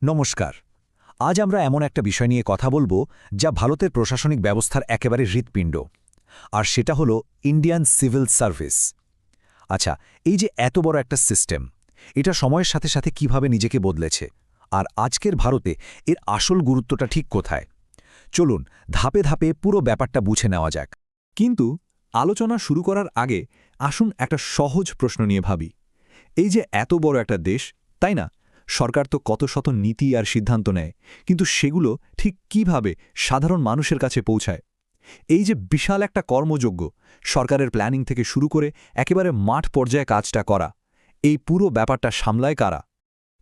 নমস্কার। আজ আমরা এমন একটা বিষয় নিয়ে কথা বলবো যা ভারতের প্রশাসনিক ব্যবস্থার একেবারে হৃৎপিণ্ড, আর সেটা হলো ইন্ডিয়ান সিভিল সার্ভিস। আচ্ছা, এই যে এত বড় একটা সিস্টেম, এটা সময়ের সাথে সাথে কিভাবে নিজেকে বদলেছে, আর আজকের ভারতে এর আসল গুরুত্বটা ঠিক কোথায়? চলুন ধাপে ধাপে পুরো ব্যাপারটা বুঝে নেওয়া যাক। কিন্তু আলোচনা শুরু করার আগে আসুন একটা সহজ প্রশ্ন নিয়ে ভাবি। এই যে এত বড় একটা দেশ, তাই না? সরকার তো কত শত নীতি আর সিদ্ধান্ত নেয়, কিন্তু সেগুলো ঠিক কিভাবে সাধারণ মানুষের কাছে পৌঁছায়? এই যে বিশাল একটা কর্মযোগ্য, সরকারের প্ল্যানিং থেকে শুরু করে একেবারে মাঠ পর্যায়ে কাজটা করা, এই পুরো ব্যাপারটা সামলায় কারা?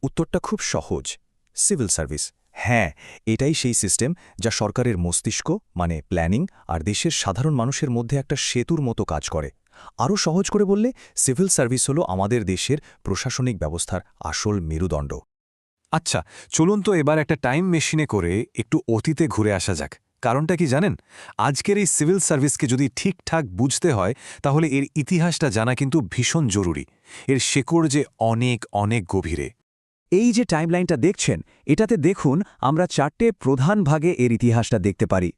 উত্তরটা খুব সহজ, সিভিল সার্ভিস। হ্যাঁ, এটাই সেই সিস্টেম যা সরকারের মস্তিষ্ক মানে প্ল্যানিং আর দেশের সাধারণ মানুষের মধ্যে একটা সেতুর মতো কাজ করে। আরও সহজ করে বললে, সিভিল সার্ভিস হলো আমাদের দেশের প্রশাসনিক ব্যবস্থার আসল মেরুদণ্ড। আচ্ছা, চলুন তো এবার একটা টাইম মেশিনে করে একটু অতীতে ঘুরে আসা যাক। কারণটা কি জানেন? আজকের এই সিভিল সার্ভিসকে যদি ঠিকঠাক বুঝতে হয়, তাহলে এর ইতিহাসটা জানা কিন্তু ভীষণ জরুরি। এর শেকড় যে অনেক অনেক গভীরে। এই যে টাইমলাইনটা দেখছেন, এটাতে দেখুন আমরা 4টে প্রধান ভাগে এর ইতিহাসটা দেখতে পারি।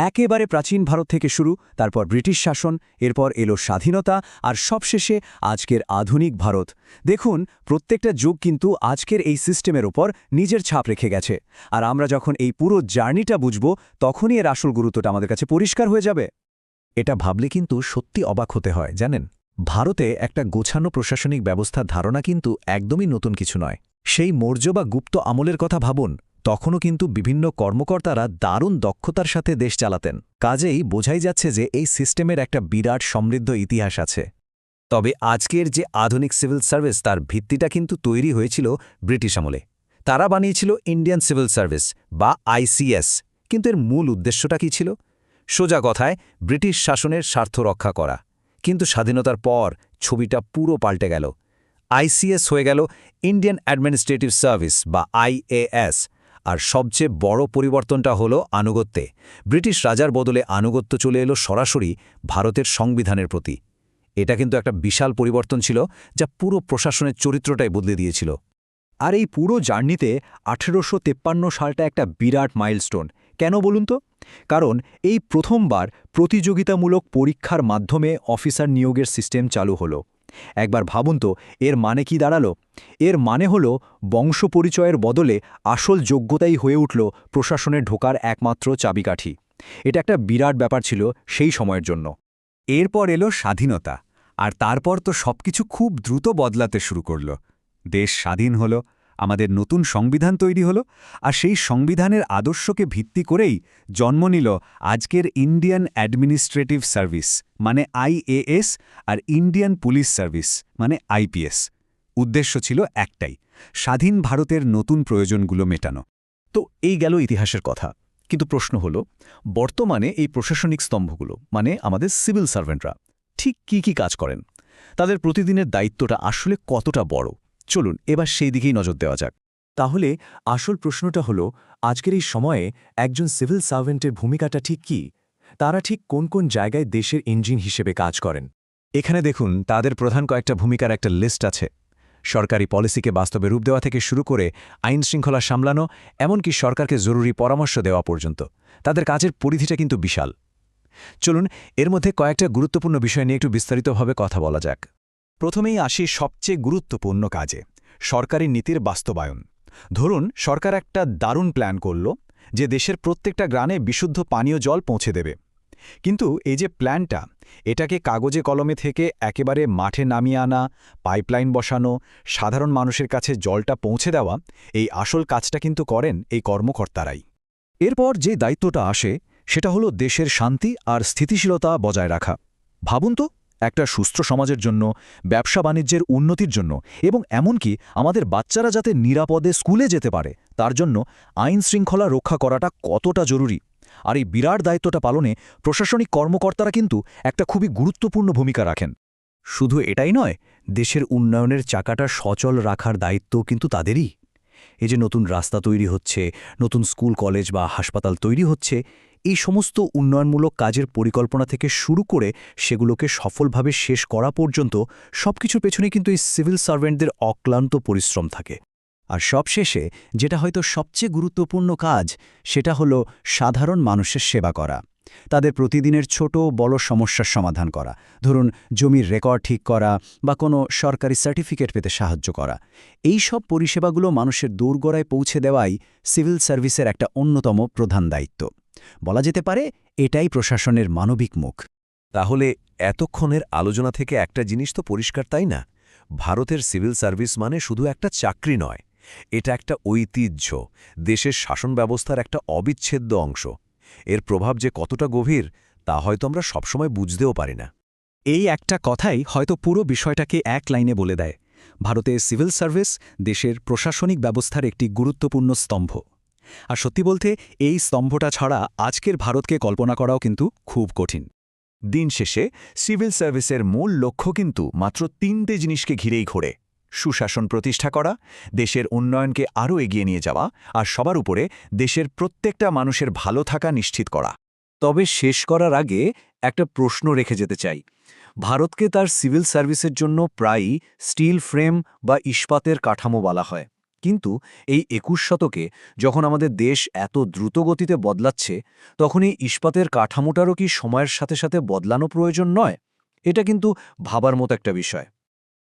একেবারে প্রাচীন ভারত থেকে শুরু, তারপর ব্রিটিশ শাসন, এরপর এলো স্বাধীনতা, আর সবশেষে আজকের আধুনিক ভারত। দেখুন, প্রত্যেকটা যুগ কিন্তু আজকের এই সিস্টেমের ওপর নিজের ছাপ রেখে গেছে। আর আমরা যখন এই পুরো জার্নিটা বুঝব, তখনই এর আসল গুরুত্বটা আমাদের কাছে পরিষ্কার হয়ে যাবে। এটা ভাবলে কিন্তু সত্যি অবাক হতে হয়, জানেন? ভারতে একটা গোছানো প্রশাসনিক ব্যবস্থার ধারণা কিন্তু একদমই নতুন কিছু নয়। সেই মৌর্য বা গুপ্ত আমলের কথা ভাবুন, তখনও কিন্তু বিভিন্ন কর্মকর্তারা দারুণ দক্ষতার সাথে দেশ চালাতেন। কাজেই বোঝাই যাচ্ছে যে এই সিস্টেমের একটা বিরাট সমৃদ্ধ ইতিহাস আছে। তবে আজকের যে আধুনিক সিভিল সার্ভিস, তার ভিত্তিটা কিন্তু তৈরি হয়েছিল ব্রিটিশ আমলে। তারা বানিয়েছিল ইন্ডিয়ান সিভিল সার্ভিস বা আইসিএস। কিন্তু এর মূল উদ্দেশ্যটা কী ছিল? সোজা কথায়, ব্রিটিশ শাসনের স্বার্থ রক্ষা করা। কিন্তু স্বাধীনতার পর ছবিটা পুরো পাল্টে গেল। আইসিএস হয়ে গেল ইন্ডিয়ান অ্যাডমিনিস্ট্রেটিভ সার্ভিস বা আইএএস। আর সবচেয়ে বড় পরিবর্তনটা হলো আনুগত্যে। ব্রিটিশ রাজার বদলে আনুগত্য চলে এলো সরাসরি ভারতের সংবিধানের প্রতি। এটা কিন্তু একটা বিশাল পরিবর্তন ছিল, যা পুরো প্রশাসনের চরিত্রটাই বদলে দিয়েছিল। আর এই পুরো জার্নিতে 1853 সালটা একটা বিরাট মাইলস্টোন। কেন বলুন তো? কারণ এই প্রথমবার প্রতিযোগিতামূলক পরীক্ষার মাধ্যমে অফিসার নিয়োগের সিস্টেম চালু হলো। একবার ভাবুন তো, এর মানে কি দাঁড়ালো? এর মানে হলো বংশ পরিচয়ের বদলে আসল যোগ্যতাই হয়ে উঠল প্রশাসনে ঢোকার একমাত্র চাবিকাঠি। এটা একটা বিরাট ব্যাপার ছিল সেই সময়ের জন্য। এরপর এলো স্বাধীনতা, আর তারপর তো সবকিছু খুব দ্রুত বদলাতে শুরু করল। দেশ স্বাধীন হলো, আমাদের নতুন সংবিধান তৈরি হলো, আর সেই সংবিধানের আদর্শকে ভিত্তি করেই জন্ম নিল আজকের ইন্ডিয়ান অ্যাডমিনিস্ট্রেটিভ সার্ভিস মানে আইএএস আর ইন্ডিয়ান পুলিশ সার্ভিস মানে আইপিএস। উদ্দেশ্য ছিল একটাই, স্বাধীন ভারতের নতুন প্রয়োজনগুলো মেটানো। তো এই গেল ইতিহাসের কথা। কিন্তু প্রশ্ন হলো, বর্তমানে এই প্রশাসনিক স্তম্ভগুলো মানে আমাদের সিভিল সার্ভেন্টরা ঠিক কি কাজ করেন? তাদের প্রতিদিনের দায়িত্বটা আসলে কতটা বড়? চলুন এবার সেই দিকেই নজর দেওয়া যাক। তাহলে আসল প্রশ্নটা হলো, আজকের এই সময়ে একজন সিভিল সার্ভেন্টের ভূমিকাটা ঠিক কি? তারা ঠিক কোন কোন জায়গায় দেশের ইঞ্জিন হিসেবে কাজ করেন? এখানে দেখুন, তাদের প্রধান কয়েকটা ভূমিকার একটা লিস্ট আছে। সরকারি পলিসিকে বাস্তবে রূপ দেওয়া থেকে শুরু করে আইন শৃঙ্খলা সামলানো, এমনকি সরকারকে জরুরি পরামর্শ দেওয়া পর্যন্ত তাদের কাজের পরিধিটা কিন্তু বিশাল। চলুন এর মধ্যে কয়েকটা গুরুত্বপূর্ণ বিষয় নিয়ে একটু বিস্তারিতভাবে কথা বলা যাক। প্রথমেই আসি সবচেয়ে গুরুত্বপূর্ণ কাজে, সরকারি নীতির বাস্তবায়ন। ধরুন, সরকার একটা দারুণ প্ল্যান করল যে দেশের প্রত্যেকটা গ্রামে বিশুদ্ধ পানীয় জল পৌঁছে দেবে। কিন্তু এই যে প্ল্যানটা, এটাকে কাগজে কলমে থেকে একেবারে মাঠে নামিয়ে আনা, পাইপলাইন বসানো, সাধারণ মানুষের কাছে জলটা পৌঁছে দেওয়া, এই আসল কাজটা কিন্তু করেন এই কর্মকর্তারাই। এরপর যে দায়িত্বটা আসে, সেটা হলো দেশের শান্তি আর স্থিতিশীলতা বজায় রাখা। ভাবুন তো, একটা সুস্থ সমাজের জন্য, ব্যবসা বাণিজ্যের উন্নতির জন্য, এবং এমনকি আমাদের বাচ্চারা যাতে নিরাপদে স্কুলে যেতে পারে, তার জন্য আইন শৃঙ্খলা রক্ষা করাটা কতটা জরুরি। আর এই বিরাট দায়িত্বটা পালনে প্রশাসনিক কর্মকর্তারা কিন্তু একটা খুবই গুরুত্বপূর্ণ ভূমিকা রাখেন। শুধু এটাই নয়, দেশের উন্নয়নের চাকাটা সচল রাখার দায়িত্বও কিন্তু তাদেরই। এই যে নতুন রাস্তা তৈরি হচ্ছে, নতুন স্কুল কলেজ বা হাসপাতাল তৈরি হচ্ছে, এই সমস্ত উন্নয়নমূলক কাজের পরিকল্পনা থেকে শুরু করে সেগুলোকে সফলভাবে শেষ করা পর্যন্ত সবকিছুর পেছনে কিন্তু এই সিভিল সার্ভেন্টদের অক্লান্ত পরিশ্রম থাকে। আর সবশেষে যেটা হয়তো সবচেয়ে গুরুত্বপূর্ণ কাজ সেটা হলো সাধারণ মানুষের সেবা করা, তাদের প্রতিদিনের ছোট বড় সমস্যার সমাধান করা, ধরুন জমির রেকর্ড ঠিক করা বা কোনো সরকারি সার্টিফিকেট পেতে সাহায্য করা। এই সব পরিষেবাগুলো মানুষের দোরগোড়ায় পৌঁছে দেওয়াই সিভিল সার্ভিসের একটা অন্যতম প্রধান দায়িত্ব। বলা যেতে পারে এটাই প্রশাসনের মানবিক মুখ। তাহলে এতক্ষণের আলোচনা থেকে একটা জিনিস তো পরিষ্কার, তাই না? ভারতের সিভিল সার্ভিস মানে শুধু একটা চাকরি নয়, এটা একটা ঐতিহ্য, দেশের শাসন ব্যবস্থার একটা অবিচ্ছেদ্য অংশ। এর প্রভাব যে কতটা গভীর তা হয়তো আমরা সবসময় বুঝতেও পারি না। এই একটা কথাই হয়তো পুরো বিষয়টাকে এক লাইনে বলে দেয়। ভারতের সিভিল সার্ভিস দেশের প্রশাসনিক ব্যবস্থার একটি গুরুত্বপূর্ণ স্তম্ভ। আর সত্যি বলতে এই স্তম্ভটা ছাড়া আজকের ভারতকে কল্পনা করাও কিন্তু খুব কঠিন। দিন শেষে সিভিল সার্ভিসের মূল লক্ষ্য কিন্তু মাত্র 3টে জিনিসকে ঘিরেই ঘোরে: সুশাসন প্রতিষ্ঠা করা, দেশের উন্নয়নকে আরও এগিয়ে নিয়ে যাওয়া, আর সবার উপরে দেশের প্রত্যেকটা মানুষের ভালো থাকা নিশ্চিত করা। তবে শেষ করার আগে একটা প্রশ্ন রেখে যেতে চাই। ভারতকে তার সিভিল সার্ভিসের জন্য প্রায়ই স্টিল ফ্রেম বা ইস্পাতের কাঠামো বলা হয়, কিন্তু এই 21 শতকে যখন আমাদের দেশ এত দ্রুত গতিতে বদলাচ্ছে, তখন এই ইস্পাতের কাঠামোটারও কি সময়ের সাথে সাথে বদলানো প্রয়োজন নয়? এটা কিন্তু ভাবার মতো একটা বিষয়।